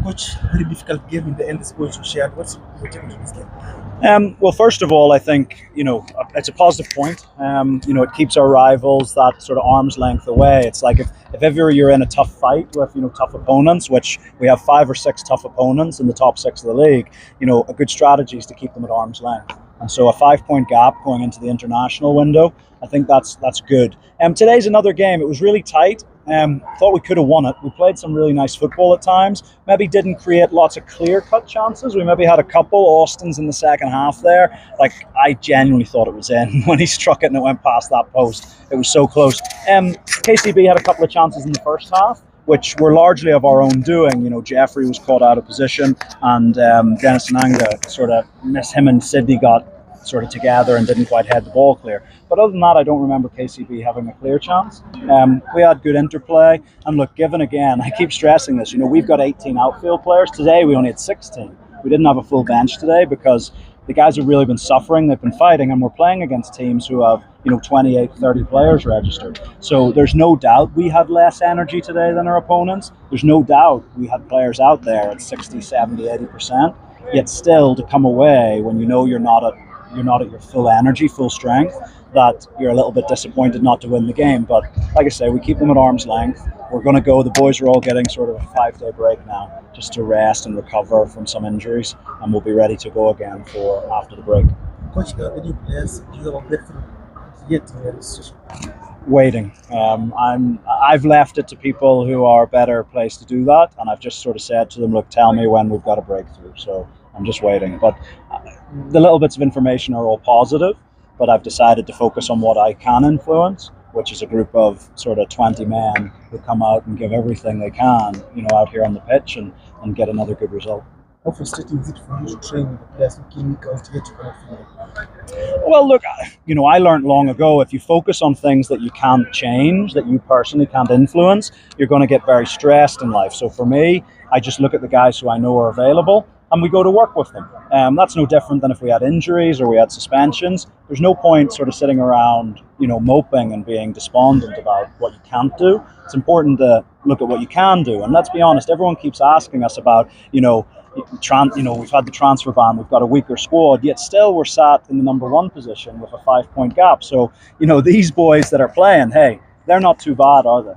Coach, very difficult game in the end. This coach you shared. What's your take on this game? Well, first of all, I think it's a positive point. It keeps our rivals that sort of arm's length away. It's like if ever you're in a tough fight with tough opponents, which we have 5 or 6 tough opponents in the top 6 of the league, a good strategy is to keep them at arm's length. And so a 5-point gap going into the international window, I think that's good. Today's another game. It was really tight. Thought we could have won it. We played some really nice football at times. Maybe didn't create lots of clear-cut chances. We maybe had a couple. Austin's in the second half there. I genuinely thought it was in when he struck it and it went past that post. It was so close. KCB had a couple of chances in the first half, which were largely of our own doing. Jeffrey was caught out of position, and Dennis Ananga sort of missed. Him and Sydney got sort of together and didn't quite head the ball clear. But other than that, I don't remember KCB having a clear chance. We had good interplay. And look, given again, I keep stressing this, we've got 18 outfield players. Today we only had 16. We didn't have a full bench today because the guys have really been suffering. They've been fighting, and we're playing against teams who have 28, 30 players registered. So there's no doubt we had less energy today than our opponents. There's no doubt we had players out there at 60, 70, 80%. Yet still, to come away when you're not at your full energy, full strength, that you're a little bit disappointed not to win the game. But like I say, we keep them at arm's length. We're going to go. The boys are all getting sort of a 5-day break now just to rest and recover from some injuries, and we'll be ready to go again for after the break. Coach, the new players, do you have a breakthrough yet in the decision? Waiting. I've left it to people who are better placed to do that, and I've just sort of said to them, look, tell me when we've got a breakthrough. So I'm just waiting. But the little bits of information are all positive, but I've decided to focus on what I can influence, which is a group of sort of 20 men who come out and give everything they can, out here on the pitch and get another good result. How frustrating is it for you to train with the players in clinicals to get to kind of Well, look, I learned long ago, if you focus on things that you can't change, that you personally can't influence, you're going to get very stressed in life. So for me, I just look at the guys who I know are available, and we go to work with them. That's no different than if we had injuries or we had suspensions. There's no point sort of sitting around, moping and being despondent about what you can't do. It's important to look at what you can do. And let's be honest, everyone keeps asking us about, we've had the transfer ban, we've got a weaker squad, yet still we're sat in the number 1 position with a 5-point gap. So, these boys that are playing, hey, they're not too bad, are they?